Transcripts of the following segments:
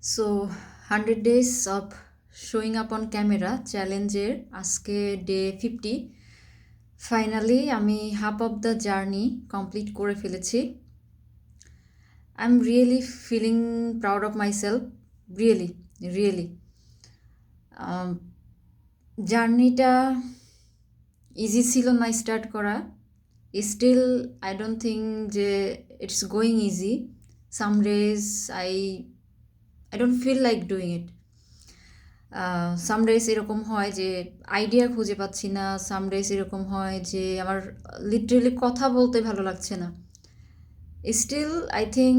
So 100 days of showing up on camera চ্যালেঞ্জের আজকে day 50। Finally আমি half of the journey complete করে ফেলেছি। I am really feeling proud of myself, really really. জার্নিটা easy ছিল না start করা, স্টিল আই ডোন্ট থিঙ্ক যে it's going easy. Some days I don't feel like doing it. Some days এরকম হয় যে আইডিয়া খুঁজে পাচ্ছি না, সাম ডেজ এরকম হয় যে আমার লিটারেলি কথা বলতে ভালো লাগছে না। স্টিল আই থিঙ্ক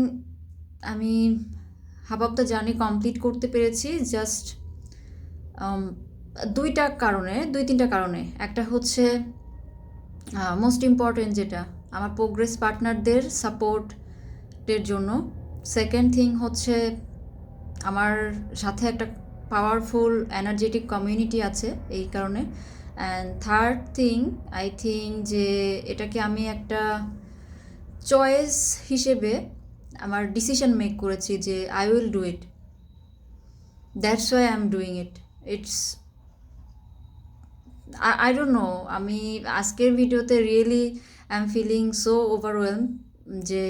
আমি half of the journey complete করতে পেরেছি জাস্ট দুই তিনটা কারণে। একটা হচ্ছে মোস্ট ইম্পর্টেন্ট, যেটা আমার প্রোগ্রেস পার্টনারদের সাপোর্টের জন্য। সেকেন্ড থিং হচ্ছে আমার সাথে একটা পাওয়ারফুল এনার্জেটিক কমিউনিটি আছে এই কারণে। And third thing, I think যে এটাকে আমি একটা চয়েস হিসেবে আমার ডিসিশন মেক করেছি যে I will do it, that's why I am doing it. It's I don't know, আমি আজকের ভিডিওতে really I am feeling so overwhelm যে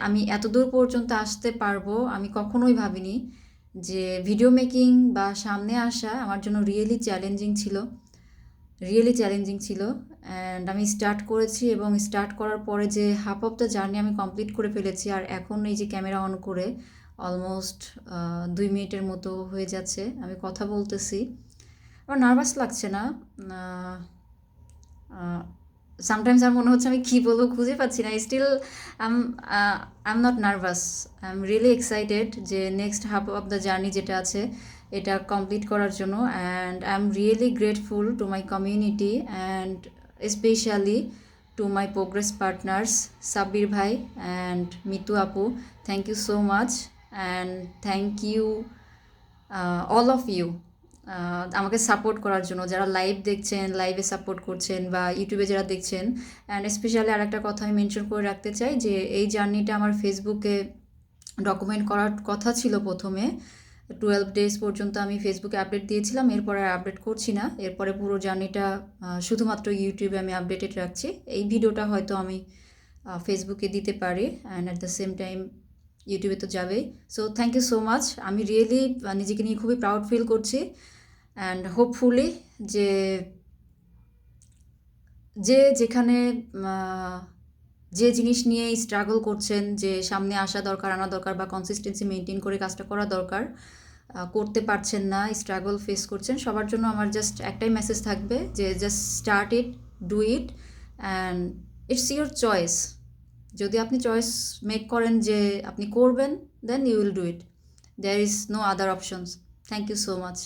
আমি এত দূর পর্যন্ত আসতে পারবো আমি কখনোই ভাবিনি। যে ভিডিও মেকিং বা সামনে আসা আমার জন্য রিয়েলি চ্যালেঞ্জিং ছিল। অ্যান্ড আমি স্টার্ট করেছি এবং স্টার্ট করার পরে যে হাফ অফ দ্য জার্নি আমি কমপ্লিট করে ফেলেছি। আর এখন এই যে ক্যামেরা অন করে অলমোস্ট 2 মিনিটের মতো হয়ে যাচ্ছে আমি কথা বলতেছি। আমার নার্ভাস লাগছে না। সামটাইমস আমার মনে হচ্ছে আমি কী বলবো খুঁজে পাচ্ছি না। Still I am not nervous, I am really excited যে next half of the journey যেটা আছে এটা কমপ্লিট করার জন্য। And I am really grateful to my community and specially to my progress partners Sabbir ভাই অ্যান্ড মিতু আপু। Thank you so much and thank you all of you আমাকে support করার জন্য, যারা লাইভ দেখছেন, লাইভে সাপোর্ট করছেন, বা ইউটিউবে যারা দেখছেন। অ্যান্ড স্পেশালি আরেকটা কথা আমি মেনশন করে রাখতে চাই যে এই জার্নিটা আমার ফেসবুকে ডকুমেন্ট করার কথা ছিল প্রথমে। 12 ডেজ পর্যন্ত আমি ফেসবুকে আপডেট দিয়েছিলাম, এরপরে আর আপডেট করছি না। এরপরে পুরো জার্নিটা শুধুমাত্র ইউটিউবে আমি আপডেটেড রাখছি। এই ভিডিওটা হয়তো আমি ফেসবুকে দিতে পারি and at the same time ইউটিউবে তো যাবেই। So thank you so much. আমি রিয়েলি নিজেকে নিয়ে খুবই প্রাউড ফিল করছি। অ্যান্ড হোপফুলি যে যেখানে যে জিনিস নিয়ে স্ট্রাগল করছেন, যে সামনে আসা দরকার, আনা দরকার, বা কনসিস্টেন্সি মেনটেন করে কাজটা করা দরকার, করতে পারছেন না, স্ট্রাগল ফেস করছেন, সবার জন্য আমার জাস্ট একটাই মেসেজ থাকবে যে just start it, do it, and it's your choice. যদি আপনি চয়েস মেক করেন যে আপনি করবেন, then you will do it. There is no other options. Thank you so much.